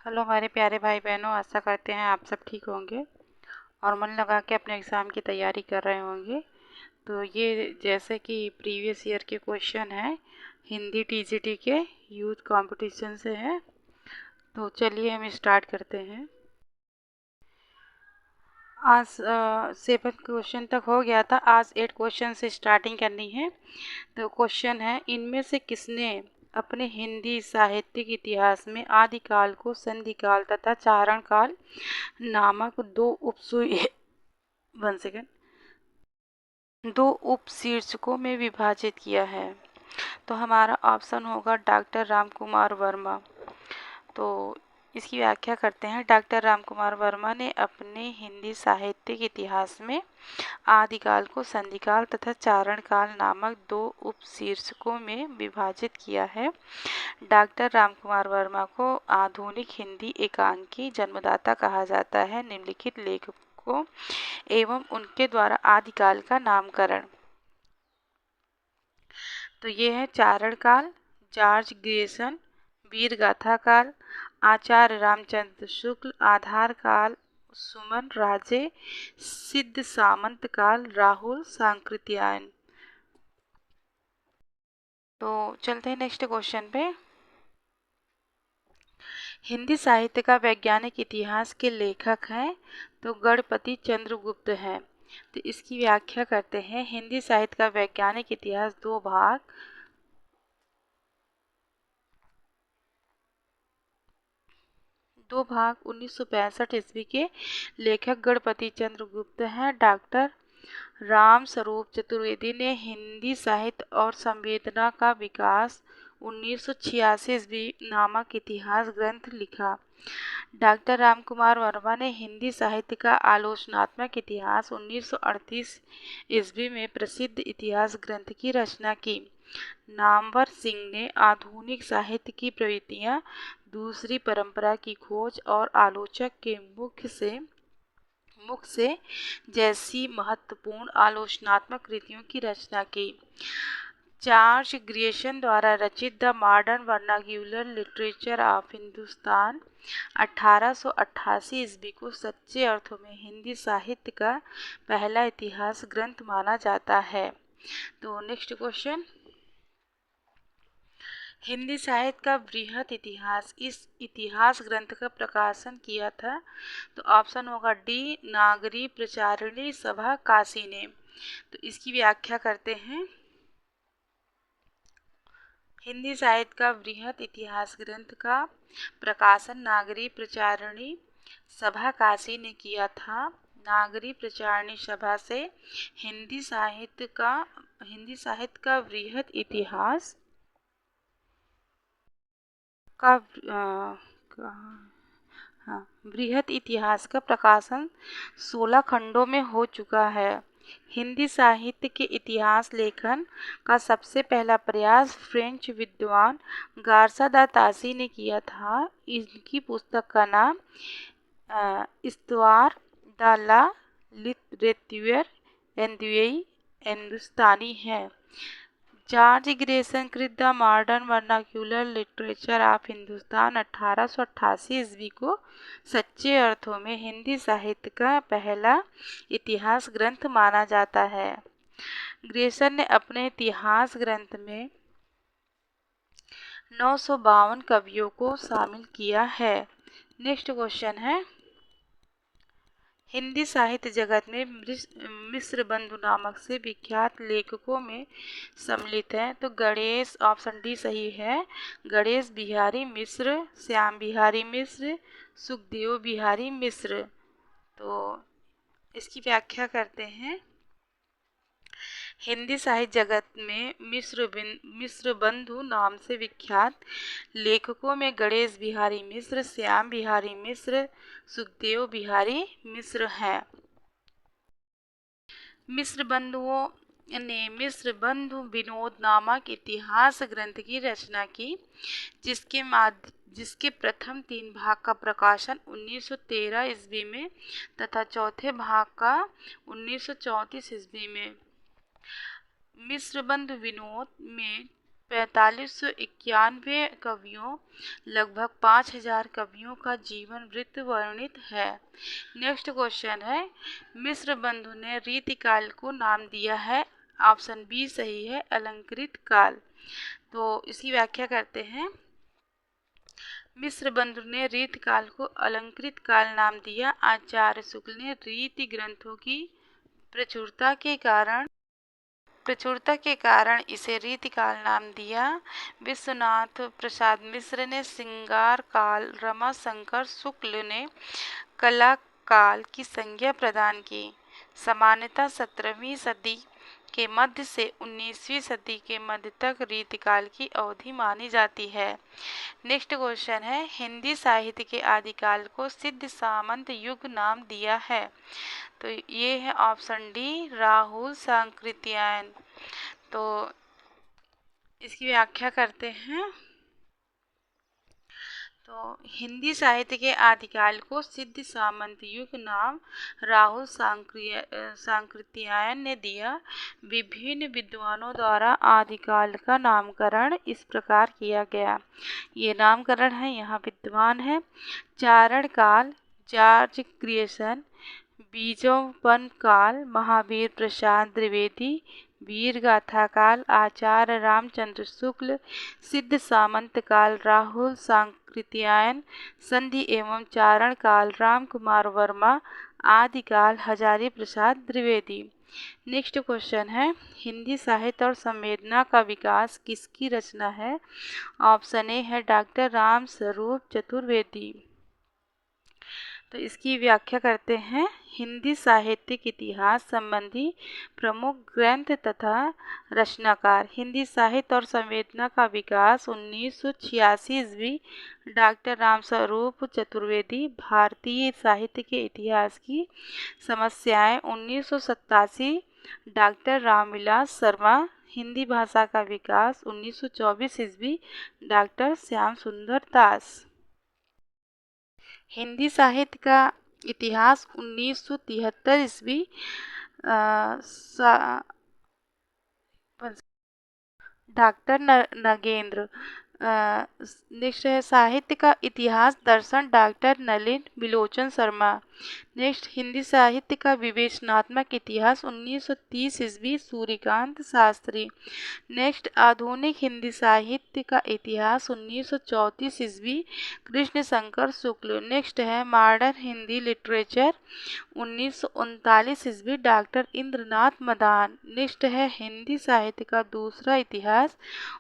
Hello हमारे प्यारे भाई बहनों, आशा करते हैं आप सब ठीक होंगे और मन लगा के अपने एग्ज़ाम की तैयारी कर रहे होंगे। तो ये जैसे कि प्रीवियस ईयर के क्वेश्चन हैं, हिंदी टीजीटी के यूथ कंपटीशन से हैं। तो चलिए हम स्टार्ट करते हैं। आज 7 क्वेश्चन तक हो गया था, आज 8 क्वेश्चन से स्टार्टिंग करनी है। तो क्वेश्चन है, इनमें से किसने अपने हिंदी साहित्यिक इतिहास में आदिकाल को संधिकाल तथा चारणकाल नामक वन सेकेंड 2 उपशीर्षकों में विभाजित किया है? तो हमारा ऑप्शन होगा डॉक्टर राम कुमार वर्मा। तो इसकी व्याख्या करते हैं। डॉक्टर राम कुमार वर्मा ने अपने हिंदी साहित्यिक इतिहास में आदिकाल को संधिकाल तथा चारणकाल नामक 2 उपशीर्षकों में विभाजित किया है। डॉक्टर राम कुमार वर्मा को आधुनिक हिंदी एकांकी जन्मदाता कहा जाता है। निम्नलिखित लेखकों एवं उनके द्वारा आदिकाल का नामकरण। तो ये है चारण काल, जॉर्ज ग्रियर्सन, वीर गाथा काल, आचार्य रामचंद्र शुक्ल, आधार काल, सुमन राजे, सिद्ध सामंत काल, राहुल सांकृत्यायन। तो चलते हैं नेक्स्ट क्वेश्चन पे। हिंदी साहित्य का वैज्ञानिक इतिहास के लेखक हैं तो गणपति चंद्रगुप्त हैं। तो इसकी व्याख्या करते हैं। हिंदी साहित्य का वैज्ञानिक इतिहास 2 भाग 1965 ईस्वी के लेखक गणपति चंद्रगुप्त हैं। डॉक्टर राम स्वरूप चतुर्वेदी ने हिंदी साहित्य और संवेदना का विकास 1986 ईस्वी नामक इतिहास ग्रंथ लिखा। डॉक्टर राम कुमार वर्मा ने हिंदी साहित्य का आलोचनात्मक इतिहास 1938 ईस्वी में प्रसिद्ध इतिहास ग्रंथ की रचना की। नामवर सिंह ने आधुनिक साहित्य की प्रवृत्तियां, दूसरी परंपरा की खोज और आलोचक के मुख से जैसी महत्वपूर्ण आलोचनात्मक कृतियों की रचना की। जॉर्ज ग्रियर्सन द्वारा रचित the modern vernacular literature of Hindustan 1888 ईस्वी को सच्चे अर्थों में हिंदी साहित्य का पहला इतिहास ग्रंथ माना जाता है। तो नेक्स्ट क्वेश्चन, हिंदी साहित्य का बृहत इतिहास, इस इतिहास ग्रंथ का प्रकाशन किया था? तो ऑप्शन होगा डी, नागरी प्रचारिणी सभा काशी ने। तो इसकी व्याख्या करते हैं। हिंदी साहित्य का बृहत इतिहास ग्रंथ का प्रकाशन नागरी प्रचारिणी सभा काशी ने किया था। नागरी प्रचारिणी सभा से हिंदी साहित्य का बृहत इतिहास का बृहत इतिहास का प्रकाशन 16 खंडों में हो चुका है। हिंदी साहित्य के इतिहास लेखन का सबसे पहला प्रयास फ्रेंच विद्वान गार्सा दा तासी ने किया था। इनकी पुस्तक का नाम इस्तवार द ला लिटरेचर हिंदुस्तानी है। जॉर्ज ग्रियर्सन कृत the modern vernacular literature of Hindustan 1888 ईस्वी को सच्चे अर्थों में हिंदी साहित्य का पहला इतिहास ग्रंथ माना जाता है। ग्रियर्सन ने अपने इतिहास ग्रंथ में 952 कवियों को शामिल किया है। नेक्स्ट क्वेश्चन है, हिंदी साहित्य जगत में मिश्र बंधु नामक से विख्यात लेखकों में सम्मिलित हैं। तो गणेश, ऑप्शन डी सही है, गणेश बिहारी मिश्र, श्याम बिहारी मिश्र, सुखदेव बिहारी मिश्र। तो इसकी व्याख्या करते हैं। हिंदी साहित्य जगत में मिश्र बंधु नाम से विख्यात लेखकों में गणेश बिहारी मिश्र, श्याम बिहारी मिश्र, सुखदेव बिहारी मिश्र हैं। मिश्र बंधुओं ने मिश्र बंधु विनोद नामक इतिहास ग्रंथ की रचना की, जिसके प्रथम 3 भाग का प्रकाशन 1913 ईस्वी में तथा चौथे भाग का 1934 ईस्वी में। मिश्र बंधु विनोद में 4591 कवियों, लगभग 5000 कवियों का जीवन वृत्त वर्णित है। नेक्स्ट क्वेश्चन है, मिस्र बंधु ने रीतिकाल को नाम दिया है। ऑप्शन बी सही है, अलंकृत काल। तो इसकी व्याख्या करते हैं। मिस्र बंधु ने रीतिकाल को अलंकृत काल नाम दिया। आचार्य शुक्ल ने रीति ग्रंथों की प्रचुरता के कारण इसे रीतिकाल नाम दिया। विश्वनाथ प्रसाद मिश्र ने श्रृंगार काल, रमाशंकर शुक्ल ने कला काल की संज्ञा प्रदान की। सामान्यतः 17वीं सदी के मध्य से 19वीं सदी के मध्य तक रीतिकाल की अवधि मानी जाती है। नेक्स्ट क्वेश्चन है, हिंदी साहित्य के आदिकाल को सिद्ध सामंत युग नाम दिया है। तो ये है ऑप्शन डी, राहुल सांकृत्यायन। तो इसकी व्याख्या करते हैं। तो हिंदी साहित्य के आदिकाल को सिद्ध सामंत युग नाम राहुल सांकृत्यायन ने दिया। विभिन्न विद्वानों द्वारा आदिकाल का नामकरण इस प्रकार किया गया। ये नामकरण है, यहाँ विद्वान है। चारण काल जॉर्ज ग्रियर्सन, बीजोपन काल महावीर प्रसाद द्विवेदी, वीर गाथा काल आचार्य रामचंद्र शुक्ल, सिद्ध सामंत काल राहुल सांकृत्यायन, संधि एवं चारण काल राम कुमार वर्मा, आदिकाल हजारी प्रसाद द्विवेदी। नेक्स्ट क्वेश्चन है, हिंदी साहित्य और संवेदना का विकास किसकी रचना है। ऑप्शन ए है डॉक्टर राम स्वरूप चतुर्वेदी। तो इसकी व्याख्या करते हैं। हिंदी साहित्यिक इतिहास संबंधी प्रमुख ग्रंथ तथा रचनाकार। हिंदी साहित्य और संवेदना का विकास 1986 ईस्वी डॉक्टर रामस्वरूप चतुर्वेदी। भारतीय साहित्य के इतिहास की समस्याएं 1987 डॉक्टर रामविलास शर्मा। हिंदी भाषा का विकास 1924 ईस्वी डॉक्टर श्याम सुंदर दास। हिंदी साहित्य का इतिहास 1973 ईस्वी डॉक्टर नगेंद्र। नेक्स्ट है साहित्य का इतिहास दर्शन डॉक्टर नलिन बिलोचन शर्मा। नेक्स्ट हिंदी साहित्य का विवेचनात्मक इतिहास 1930 ईस्वी सूर्यकांत शास्त्री। नेक्स्ट आधुनिक हिंदी साहित्य का इतिहास 1934 ईस्वी कृष्ण शंकर शुक्ल। नेक्स्ट है मॉडर्न हिंदी लिटरेचर 1939 ईस्वी डॉक्टर इंद्रनाथ मदान। नेक्स्ट है हिंदी साहित्य का दूसरा इतिहास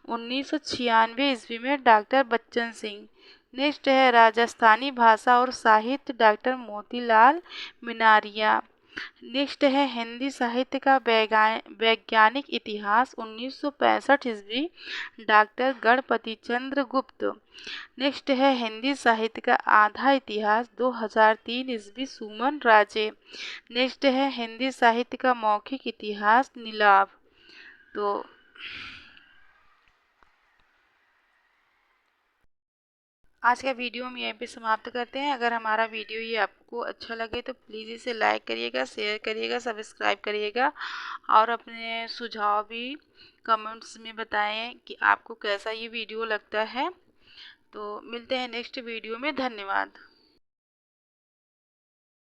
1996 ईस्वी में डॉक्टर बच्चन सिंह। नेक्स्ट है राजस्थानी भाषा और साहित्य डॉक्टर मोतीलाल मिनारिया। नेक्स्ट है हिंदी साहित्य का वैज्ञानिक इतिहास 1965 ईस्वी डॉक्टर गणपति चंद्र गुप्त। नेक्स्ट है हिंदी साहित्य का आधा इतिहास 2003 ईस्वी सुमन राजे। नेक्स्ट है हिंदी साहित्य का मौखिक इतिहास नीलाभ। तो आज का वीडियो हम यहीं पे समाप्त करते हैं। अगर हमारा वीडियो ये आपको अच्छा लगे तो प्लीज़ इसे लाइक करिएगा, शेयर करिएगा, सब्सक्राइब करिएगा और अपने सुझाव भी कमेंट्स में बताएं कि आपको कैसा ये वीडियो लगता है। तो मिलते हैं नेक्स्ट वीडियो में। धन्यवाद।